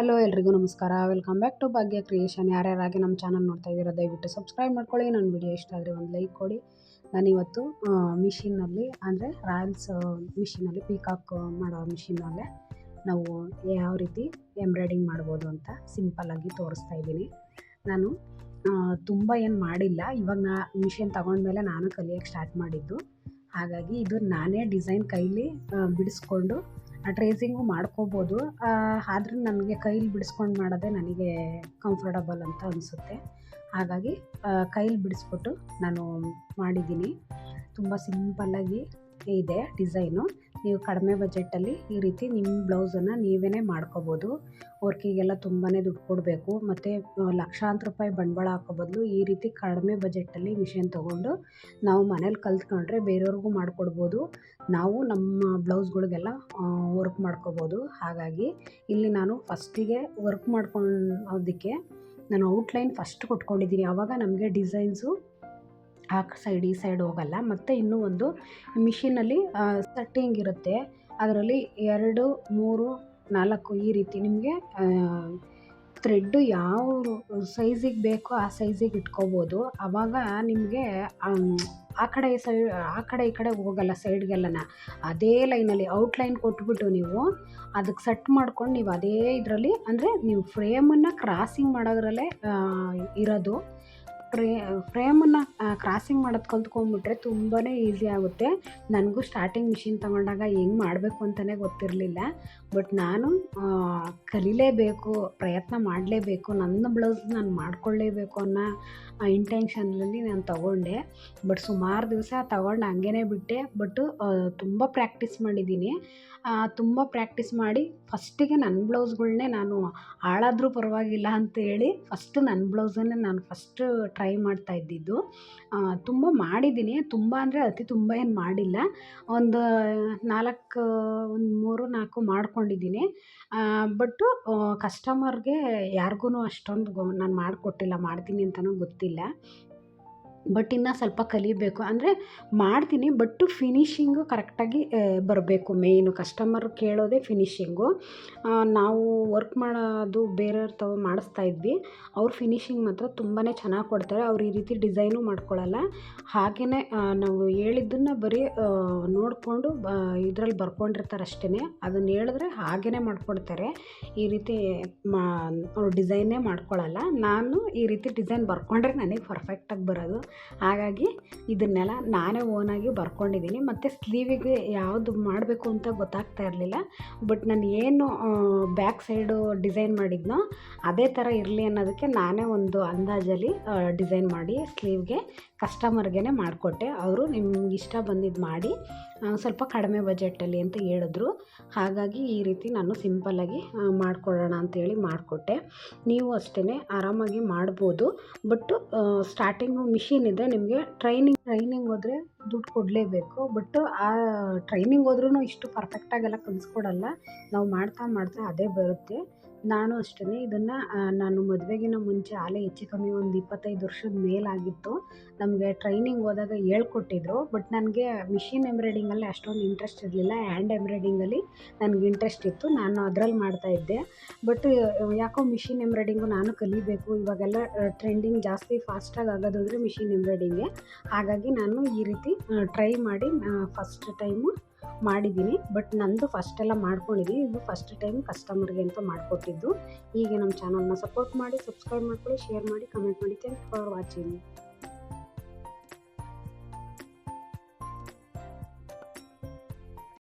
Hello ಎಲ್ರಿಗೂ ನಮಸ್ಕಾರ. Welcome back to Bhagya creation. ಯಾರ್ಯಾರಾಗಿ ನಮ್ಮ ಚಾನಲ್ ನೋಡ್ತಾ ಇದ್ದೀರಾ ದಯವಿಟ್ಟು ಸಬ್ಸ್ಕ್ರೈಬ್ ಮಾಡ್ಕೊಳ್ಳಿ. ನನ್ನ ವಿಡಿಯೋ ಇಷ್ಟ ಆದರೆ ಒಂದು ಲೈಕ್ ಕೊಡಿ. ನಾನಿವತ್ತು ಮಿಷಿನಲ್ಲಿ ಅಂದರೆ ರಾಯಲ್ಸ್ ಮಿಷಿನಲ್ಲಿ ಪೀಕಾಕ್ ಮಾಡೋ ಮಿಷಿನಲ್ಲೇ ನಾವು ಯಾವ ರೀತಿ ಎಂಬ್ರಾಯ್ಡಿಂಗ್ ಮಾಡ್ಬೋದು ಅಂತ ಸಿಂಪಲ್ಲಾಗಿ ತೋರಿಸ್ತಾ ಇದ್ದೀನಿ. ನಾನು ತುಂಬ ಏನು ಮಾಡಿಲ್ಲ. ಇವಾಗ ಮಿಷಿನ್ ತಗೊಂಡ್ಮೇಲೆ ನಾನು ಕಲಿಯೋಕ್ಕೆ ಸ್ಟಾರ್ಟ್ ಮಾಡಿದ್ದು. ಹಾಗಾಗಿ ಇದು ನಾನೇ ಡಿಸೈನ್ ಕೈಲಿ ಬಿಡಿಸ್ಕೊಂಡು ಟ್ರೇಸಿಂಗು ಮಾಡ್ಕೋಬೋದು. ಆದ್ರೆ ನನಗೆ ಕೈಲಿ ಬಿಡಿಸ್ಕೊಂಡು ಮಾಡೋದೇ ನನಗೆ ಕಂಫರ್ಟಬಲ್ ಅಂತ ಅನಿಸುತ್ತೆ. ಹಾಗಾಗಿ ಕೈಲಿ ಬಿಡಿಸ್ಬಿಟ್ಟು ನಾನು ಮಾಡಿದ್ದೀನಿ. ತುಂಬ ಸಿಂಪಲ್ಲಾಗಿ ಇದೆ ಡಿಸೈನು. ನೀವು ಕಡಿಮೆ ಬಜೆಟಲ್ಲಿ ಈ ರೀತಿ ನಿಮ್ಮ ಬ್ಲೌಸನ್ನು ನೀವೇ ಮಾಡ್ಕೋಬೋದು. ವರ್ಕಿಗೆಲ್ಲ ತುಂಬಾ ದುಡ್ಡು ಕೊಡಬೇಕು ಮತ್ತು ಲಕ್ಷಾಂತರ ರೂಪಾಯಿ ಬಂಡವಾಳ ಹಾಕೋ ಬದಲು ಈ ರೀತಿ ಕಡಿಮೆ ಬಜೆಟಲ್ಲಿ ಮಿಷಿನ್ ತೊಗೊಂಡು ನಾವು ಮನೇಲಿ ಕಲ್ತ್ಕೊಂಡ್ರೆ ಬೇರೆಯವ್ರಿಗೂ ಮಾಡಿಕೊಡ್ಬೋದು. ನಾವು ನಮ್ಮ ಬ್ಲೌಸ್ಗಳಿಗೆಲ್ಲ ವರ್ಕ್ ಮಾಡ್ಕೋಬೋದು. ಹಾಗಾಗಿ ಇಲ್ಲಿ ನಾನು ಫಸ್ಟಿಗೆ ವರ್ಕ್ ಮಾಡ್ಕೊಳ್ಳೋದಕ್ಕೆ ನಾನು ಔಟ್ಲೈನ್ ಫಸ್ಟ್ ಕೊಟ್ಕೊಂಡಿದ್ದೀನಿ. ಆವಾಗ ನಮಗೆ ಡಿಸೈನ್ಸು ಆ ಸೈಡ್ ಈ ಸೈಡ್ ಹೋಗಲ್ಲ. ಮತ್ತು ಇನ್ನೂ ಒಂದು ಮಿಷಿನಲ್ಲಿ ಸೆಟ್ಟಿಂಗ್ ಇರುತ್ತೆ. ಅದರಲ್ಲಿ 2, 3, 4 ಈ ರೀತಿ ನಿಮಗೆ ಥ್ರೆಡ್ಡು ಯಾವ ಸೈಜಿಗೆ ಬೇಕೋ ಆ ಸೈಜಿಗೆ ಇಟ್ಕೋಬೋದು. ಆವಾಗ ನಿಮಗೆ ಆ ಕಡೆ ಈ ಕಡೆ ಹೋಗಲ್ಲ ಸೈಡ್ಗೆಲ್ಲನ. ಅದೇ ಲೈನಲ್ಲಿ ಔಟ್ಲೈನ್ ಕೊಟ್ಬಿಟ್ಟು ನೀವು ಅದಕ್ಕೆ ಸೆಟ್ ಮಾಡ್ಕೊಂಡು ನೀವು ಅದೇ ಇದರಲ್ಲಿ ಅಂದರೆ ನೀವು ಫ್ರೇಮನ್ನು ಕ್ರಾಸಿಂಗ್ ಮಾಡೋದ್ರಲ್ಲೇ ಇರೋದು. ಫ್ರೇಮನ್ನು ಕ್ರಾಸಿಂಗ್ ಮಾಡೋದು ಕಲ್ತ್ಕೊಂಡ್ಬಿಟ್ರೆ ತುಂಬಾ ಈಸಿ ಆಗುತ್ತೆ. ನನಗೂ ಸ್ಟಾರ್ಟಿಂಗ್ ಮಿಷಿನ್ ತೊಗೊಂಡಾಗ ಹೆಂಗೆ ಮಾಡಬೇಕು ಅಂತಲೇ ಗೊತ್ತಿರಲಿಲ್ಲ. ಬಟ್ ನಾನು ಕಲಿಲೇಬೇಕು, ಪ್ರಯತ್ನ ಮಾಡಲೇಬೇಕು, ನನ್ನ ಬ್ಲೌಸ್ ನಾನು ಮಾಡ್ಕೊಳ್ಳೇಬೇಕು ಅನ್ನೋ ಇಂಟೆನ್ಷನ್ನಲ್ಲಿ ನಾನು ತಗೊಂಡೆ. ಬಟ್ ಸುಮಾರು ದಿವಸ ತಗೊಂಡು ಹಂಗೇ ಬಿಟ್ಟೆ. ಬಟ್ ತುಂಬ ಪ್ರಾಕ್ಟೀಸ್ ಮಾಡಿದ್ದೀನಿ. ತುಂಬ ಪ್ರಾಕ್ಟೀಸ್ ಮಾಡಿ ಫಸ್ಟಿಗೆ ನನ್ನ ಬ್ಲೌಸ್ಗಳ್ನೇ ನಾನು ಹಾಳಾದರೂ ಪರವಾಗಿಲ್ಲ ಅಂತೇಳಿ ಫಸ್ಟು ನನ್ನ ಬ್ಲೌಸನ್ನೇ ನಾನು ಫಸ್ಟು ಟ್ರೈ ಮಾಡ್ತಾ ಇದ್ದಿದ್ದು. ತುಂಬ ಮಾಡಿದ್ದೀನಿ. ತುಂಬ ಅಂದರೆ ಅತಿ ತುಂಬ ಏನು ಮಾಡಿಲ್ಲ. ಒಂದು 3-4 ಮಾಡ್ಕೊಂಡಿದ್ದೀನಿ. ಬಟ್ಟು ಕಸ್ಟಮರ್ಗೆ ಯಾರಿಗೂ ಅಷ್ಟೊಂದು ನಾನು ಮಾಡಿಕೊಟ್ಟಿಲ್ಲ. ಮಾಡ್ತೀನಿ ಅಂತಲೂ ಗೊತ್ತಿಲ್ಲ. ಬಟ್ ಇನ್ನೂ ಸ್ವಲ್ಪ ಕಲಿಬೇಕು. ಅಂದರೆ ಮಾಡ್ತೀನಿ, ಬಟ್ಟು ಫಿನಿಶಿಂಗು ಕರೆಕ್ಟಾಗಿ ಬರಬೇಕು. ಮೇಯ್ನು ಕಸ್ಟಮರ್ ಕೇಳೋದೇ ಫಿನಿಶಿಂಗು. ನಾವು ವರ್ಕ್ ಮಾಡೋದು ಬೇರೆಯವ್ರ ಮಾಡಿಸ್ತಾ ಇದ್ವಿ. ಅವ್ರು ಫಿನಿಶಿಂಗ್ ಮಾತ್ರ ತುಂಬಾ ಚೆನ್ನಾಗಿ ಕೊಡ್ತಾರೆ. ಅವ್ರು ಈ ರೀತಿ ಡಿಸೈನು ಮಾಡ್ಕೊಳ್ಳಲ್ಲ. ಹಾಗೆಯೇ ನಾವು ಹೇಳಿದ್ದನ್ನು ಬರೀ ನೋಡಿಕೊಂಡು ಇದರಲ್ಲಿ ಬರ್ಕೊಂಡಿರ್ತಾರೆ ಅಷ್ಟೇ. ಅದನ್ನು ಹೇಳಿದ್ರೆ ಹಾಗೇ ಮಾಡಿಕೊಡ್ತಾರೆ. ಈ ರೀತಿ ಅವ್ರು ಡಿಸೈನೇ ಮಾಡ್ಕೊಳ್ಳಲ್ಲ. ನಾನು ಈ ರೀತಿ ಡಿಸೈನ್ ಬರ್ಕೊಂಡ್ರೆ ನನಗೆ ಪರ್ಫೆಕ್ಟಾಗಿ ಬರೋದು. ಹಾಗಾಗಿ ಇದನ್ನೆಲ್ಲ ನಾನೇ ಓನಾಗಿ ಬರ್ಕೊಂಡಿದ್ದೀನಿ. ಮತ್ತು ಸ್ಲೀವಿಗೆ ಯಾವುದು ಮಾಡಬೇಕು ಅಂತ ಗೊತ್ತಾಗ್ತಾ ಇರಲಿಲ್ಲ. ಬಟ್ ನಾನು ಏನು ಬ್ಯಾಕ್ ಸೈಡು ಡಿಸೈನ್ ಮಾಡಿದ್ನೋ ಅದೇ ಥರ ಇರಲಿ ಅನ್ನೋದಕ್ಕೆ ನಾನೇ ಒಂದು ಅಂದಾಜಲ್ಲಿ ಡಿಸೈನ್ ಮಾಡಿ ಸ್ಲೀವ್ಗೆ ಕಸ್ಟಮರ್ಗೆ ಮಾಡಿಕೊಟ್ಟೆ. ಅವರು ನಿಮ್ಗೆ ಇಷ್ಟ ಬಂದಿದ್ದು ಮಾಡಿ ಸ್ವಲ್ಪ ಕಡಿಮೆ ಬಜೆಟಲ್ಲಿ ಅಂತ ಹೇಳಿದ್ರು. ಹಾಗಾಗಿ ಈ ರೀತಿ ನಾನು ಸಿಂಪಲ್ಲಾಗಿ ಮಾಡಿಕೊಡೋಣ ಅಂತೇಳಿ ಮಾಡಿಕೊಟ್ಟೆ. ನೀವು ಅಷ್ಟೇ ಆರಾಮಾಗಿ ಮಾಡ್ಬೋದು. ಬಟ್ಟು ಸ್ಟಾರ್ಟಿಂಗು ಮಿಷಿನ್ ಇದ್ದರೆ ನಿಮಗೆ ಟ್ರೈನಿಂಗ್ ಹೋದರೆ ದುಡ್ಡು ಕೊಡಲೇಬೇಕು. ಬಟ್ ಆ ಟ್ರೈನಿಂಗ್ ಹೋದ್ರೂ ಇಷ್ಟು ಪರ್ಫೆಕ್ಟಾಗೆಲ್ಲ ಕಲಿಸ್ಕೊಡಲ್ಲ. ನಾವು ಮಾಡ್ತಾ ಅದೇ ಬರುತ್ತೆ. ನಾನು ಅಷ್ಟೇ ಇದನ್ನು ನಾನು ಮದುವೆಗಿನ ಮುಂಚೆ ಹೆಚ್ಚು ಕಮ್ಮಿ ಒಂದು 25 ವರ್ಷದ ಮೇಲಾಗಿತ್ತು. ನಮಗೆ ಟ್ರೈನಿಂಗ್ ಹೋದಾಗ ಹೇಳ್ಕೊಟ್ಟಿದ್ರು. ಬಟ್ ನನಗೆ ಮಿಷಿನ್ ಎಂಬ್ರಾಯ್ಡಿಂಗಲ್ಲಿ ಅಷ್ಟೊಂದು ಇಂಟ್ರೆಸ್ಟ್ ಇರಲಿಲ್ಲ. ಹ್ಯಾಂಡ್ ಎಂಬ್ರಾಯ್ಡಿಂಗಲ್ಲಿ ನನಗೆ ಇಂಟ್ರೆಸ್ಟ್ ಇತ್ತು. ನಾನು ಅದರಲ್ಲಿ ಮಾಡ್ತಾಯಿದ್ದೆ. ಬಟ್ ಯಾಕೋ ಮಿಷಿನ್ ಎಂಬ್ರಾಯ್ಡಿಂಗು ನಾನು ಕಲಿಬೇಕು. ಇವಾಗೆಲ್ಲ ಟ್ರೆಂಡಿಂಗ್ ಜಾಸ್ತಿ ಫಾಸ್ಟಾಗಿ ಆಗೋದಾದರೆ ಮಿಷಿನ್ ಎಂಬ್ರಾಯ್ಡಿಂಗೆ. ಹಾಗಾಗಿ ನಾನು ಈ ರೀತಿ ಟ್ರೈ ಮಾಡಿ ಫಸ್ಟ್ ಟೈಮು ಮಾಡಿದ್ದೀನಿ. ಬಟ್ ನಂದು ಫಸ್ಟೆಲ್ಲ ಮಾಡ್ಕೊಂಡಿದ್ದೀನಿ. ಇದು ಫಸ್ಟ್ ಟೈಮ್ ಕಸ್ಟಮರ್ಗೆ ಅಂತ ಮಾಡಿಕೊಟ್ಟಿದ್ದು. ಹೀಗೆ ನಮ್ಮ ಚಾನಲ್ನ ಸಪೋರ್ಟ್ ಮಾಡಿ, ಸಬ್ಸ್ಕ್ರೈಬ್ ಮಾಡ್ಕೊಳ್ಳಿ, ಶೇರ್ ಮಾಡಿ, ಕಮೆಂಟ್ ಮಾಡಿ. Thank you for watching.